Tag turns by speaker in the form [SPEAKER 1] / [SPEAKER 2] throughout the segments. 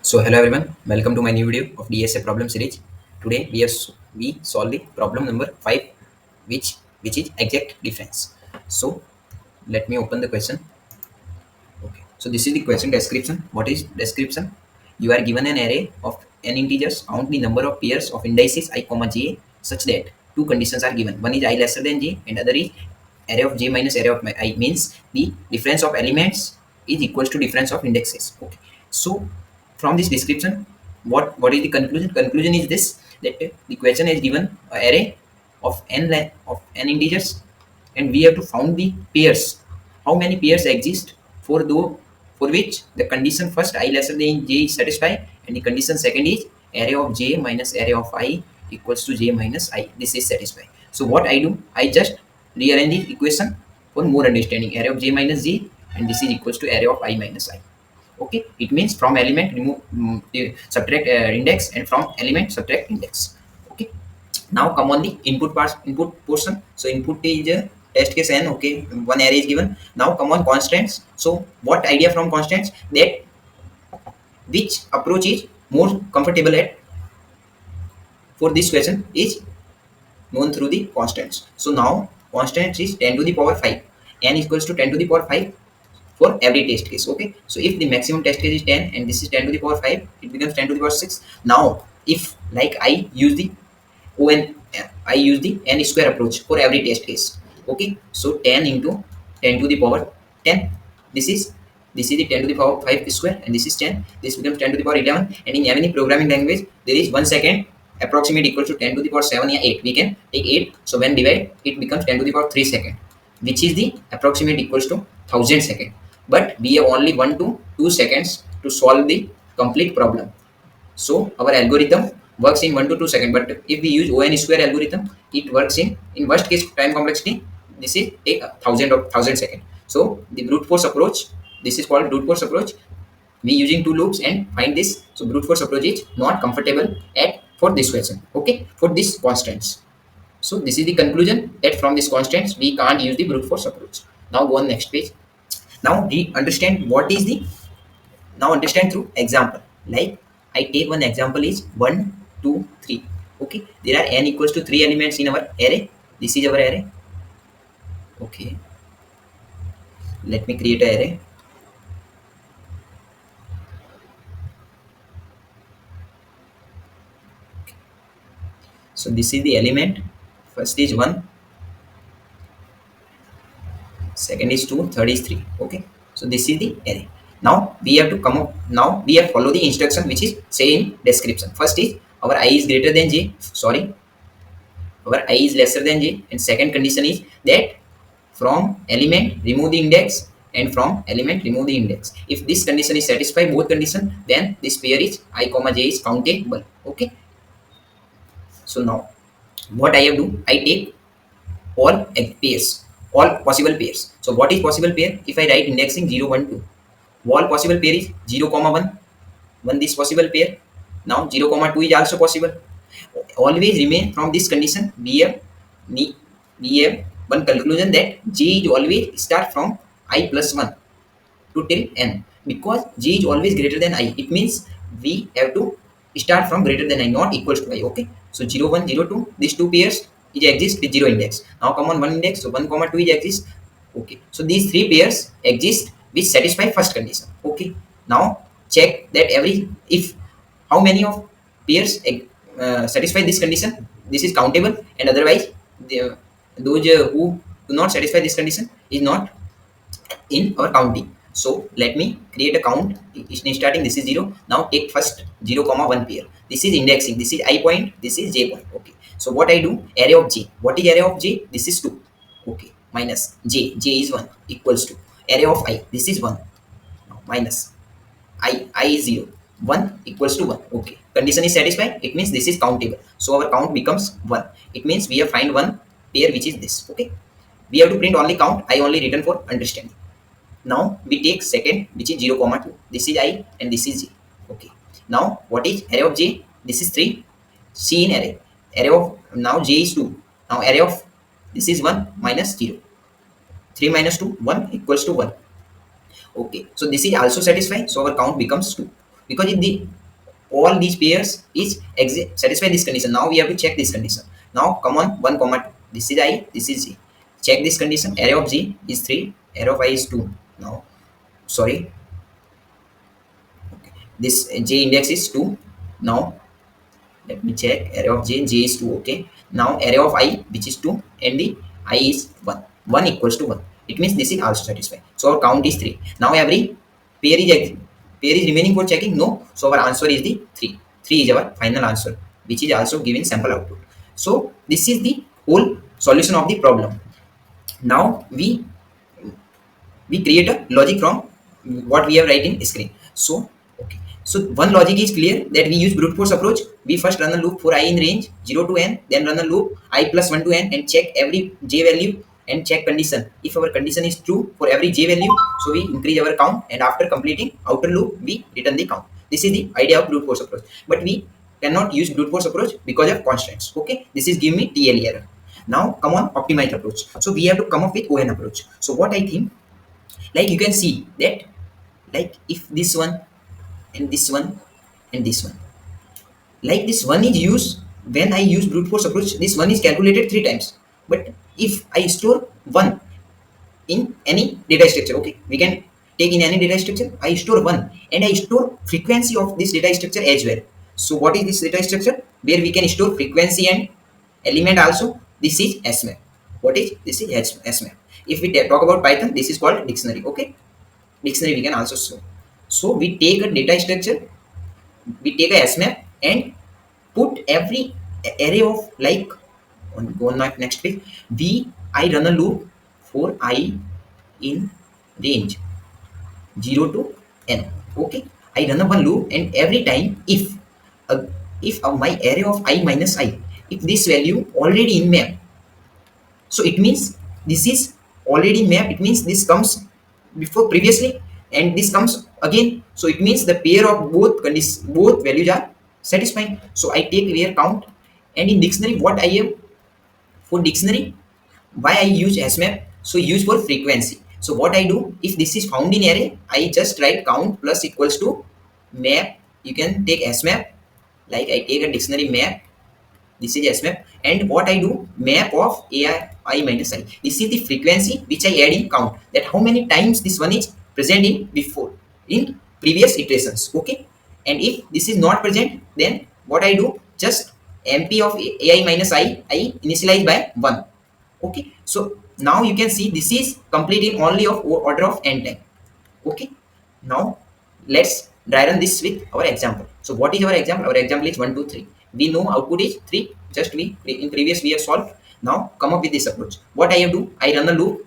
[SPEAKER 1] So hello everyone, welcome to my new video of DSA problem series. Today we solve the problem number 5 which is exact difference. So let me open the question. Okay. So this is the question description. What is description? You are given an array of n integers, count the number of pairs of indices I comma j such that two conditions are given. One is I lesser than j and other is array of j minus array of I, means the difference of elements is equals to difference of indexes. Okay. So from this description, what is the conclusion? Conclusion is this, that the question is given a array of n integers and we have to found the pairs. How many pairs exist for which the condition first I lesser than j is satisfied and the condition second is array of j minus array of I equals to j minus I. This is satisfied. So what I do, I just rearrange the equation for more understanding. Array of j minus j and this is equals to array of I minus I. Okay, it means from element remove subtract index and from element subtract index. Okay, now come on the input portion. So input is test case n. Okay, one array is given. Now come on constants. So what idea from constants, that which approach is more comfortable at for this question is known through the constants. So now constants is 10 to the power 5, n equals to 10 to the power 5 for every test case. Okay, so if the maximum test case is 10 and this is 10 to the power 5, it becomes 10 to the power 6. Now if like I use the on I use the n square approach for every test case. Okay, so 10 into 10 to the power 10, this is the 10 to the power 5 square and this is 10, this becomes 10 to the power 11. And in any programming language there is 1 second approximate equal to 10 to the power 7 or 8. We can take 8, so when divide it becomes 10 to the power 3 second, which is the approximate equals to 1000 second. But we have only 1 to 2 seconds to solve the complete problem. So our algorithm works in 1 to 2 seconds. But if we use ON square algorithm, it works in worst case time complexity. This is take 1000 seconds. So the brute force approach, this is called brute force approach. We using two loops and find this. So brute force approach is not comfortable at for this question. Okay, for this constants. So this is the conclusion, that from this constants we can't use the brute force approach. Now go on next page. Now we understand what is the, now understand through example. Like I take one example is 1 2 3. Okay, there are n equals to 3 elements in our array. This is our array. Okay, let me create an array. So this is the element. First is 1, second is 2, third is 3. Okay, so this is the array. Now we have to come up, now we have follow the instruction which is say in description. First is our I is greater than j, sorry, our I is lesser than j, and second condition is that from element remove the index and from element remove the index. If this condition is satisfied, both condition, then this pair is I comma j is countable. Okay, so now what I have do, I take all pairs, all possible pairs. So what is possible pair? If I write indexing 0 1 2, all possible pair is 0 comma 1 1, this possible pair. Now 0 comma 2 is also possible. Always remain from this condition. We have one conclusion, that j is always start from I plus 1 to till n, because j is always greater than I. It means we have to start from greater than I, not equals to I. Okay, so 0 1 0 2, these two pairs is exist with 0 index. Now come on 1 index, so 1 comma 2 is exist. Okay, so these three pairs exist which satisfy first condition. Okay, now check that every, if how many of pairs satisfy this condition, this is countable, and otherwise those who do not satisfy this condition is not in our counting. So let me create a count. Starting this is 0. Now take first 0 comma 1 pair. This is indexing, this is I point, this is j point. Okay, so what I do, array of j, what is array of j? This is 2. Okay, minus j is 1 equals to array of I, this is 1. Now minus I is 0, 1 equals to 1. Okay, condition is satisfied, it means this is countable, so our count becomes 1. It means we have find one pair which is this. Okay, we have to print only count, I only written for understanding. Now we take second which is 0 comma 2, this is I and this is j. Okay, now what is array of j? This is 3. C in array of, now j is 2. Now array of this is 1 minus 0, 3 minus 2, 1 equals to 1. Okay, so this is also satisfied, so our count becomes 2. because in the all these pairs is satisfy this condition. Now we have to check this condition. Now come on, 1 comma 2, this is I, this is J. Check this condition. Array of G is 3, array of I is 2. Now sorry, this J index is 2. Now let me check. Array of J, J is 2. Okay, now array of I, which is 2, and the I is 1. 1 equals to 1. It means this is also satisfied. So our count is 3. Now every pair is remaining for checking. No, so our answer is the 3. 3 is our final answer, which is also given sample output. So this is the whole solution of the problem. Now we create a logic from what we have write in screen. So okay, so one logic is clear, that we use brute force approach. We first run a loop for I in range 0 to n, then run a loop I plus 1 to n and check every j value and check condition. If our condition is true for every j value, so we increase our count, and after completing outer loop we return the count. This is the idea of brute force approach, but we cannot use brute force approach because of constraints. Okay, this is give me TLE error. Now come on, optimized approach. So we have to come up with ON approach. So what I think, like you can see that, like if this one and this one and this one, like this one is used when I use brute force approach, this one is calculated 3 times. But if I store 1 in any data structure, okay, we can take in any data structure, I store 1 and I store frequency of this data structure as well. So what is this data structure where we can store frequency and element also? This is Hashmap. What is this? Is Hashmap. If we talk about Python, this is called dictionary. Okay, dictionary we can also show. So we take a data structure, we take a Hashmap and put every array of, like, go on next page. I run a loop for I in range 0 to n. Okay, I run a one loop, and every time if my array of I minus I, if this value already in map, so it means this is already map. It means this comes before previously and this comes again. So it means the pair of both values are satisfying. So I take where count, and in dictionary what I have for dictionary, why I use Hashmap, so use for frequency. So what I do, if this is found in array, I just write count plus equals to map. You can take Hashmap, like I take a dictionary map, this is Hashmap, and what I do, map of I minus I. This is the frequency which I add in count, that how many times this one is present in previous iterations. Okay, and if this is not present, then what I do, just MP of AI minus I initialize by 1. Okay, so now you can see this is complete in only of order of n time. Okay, now let's dry run this with our example. So what is our example? Our example is 1 2 3. We know output is 3, just we in previous we have solved. Now come up with this approach. What I have to do, I run a loop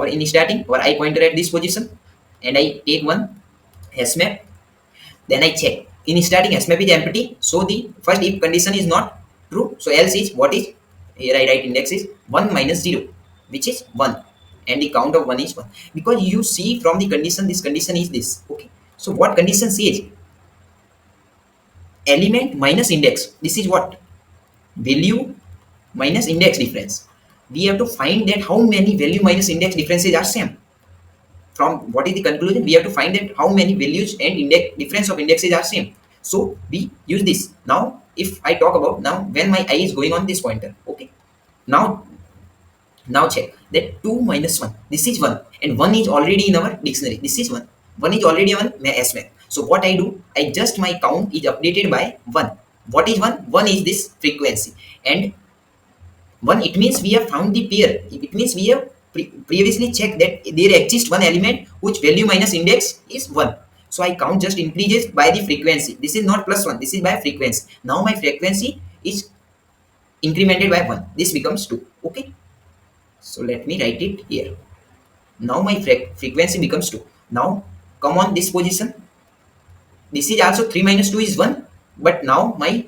[SPEAKER 1] in starting our I pointer at this position, and I take one Hashmap, then I check in starting Hashmap is empty, so the first if condition is not true, so else is what is, here I write index is 1 minus 0, which is 1, and the count of 1 is 1, because you see from the condition, this condition is this. Okay, so what condition says, element minus index, this is what, value minus index difference. We have to find that how many value minus index differences are same. From what is the conclusion, we have to find that how many values and index difference of indexes are same. So we use this. Now if I talk about, now when my I is going on this pointer, okay, now check that 2 minus 1, this is 1, and 1 is already in our dictionary, this is 1 is already on my Hashmap. So what I do, I just, my count is updated by 1. What is 1? 1 is this frequency, and 1, it means we have found the pair. It means we have previously checked that there exists one element which value minus index is 1. So I count just increases by the frequency. This is not plus 1, this is by frequency. Now my frequency is incremented by 1. This becomes 2. Okay, so let me write it here. Now my frequency becomes 2. Now come on this position. This is also 3 minus 2 is 1. But now my,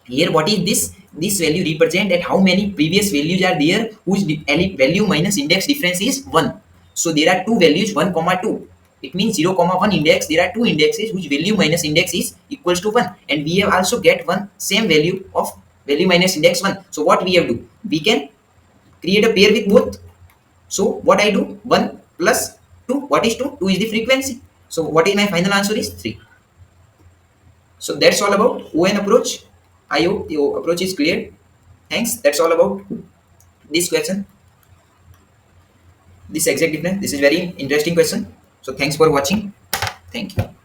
[SPEAKER 1] here what is this? This value represent that how many previous values are there whose value minus index difference is 1. So there are two values, 1 comma 2. It means 0 comma 1 index. There are two indexes whose value minus index is equals to 1, and we have also get one same value of value minus index 1. So what we have to do, we can create a pair with both. So what I do, 1 plus 2, what is 2? 2 is the frequency. So what is my final answer is 3. So that's all about ON approach. I hope your approach is clear. Thanks. That's all about this question, this exact difference. This is very interesting question. So thanks for watching. Thank you.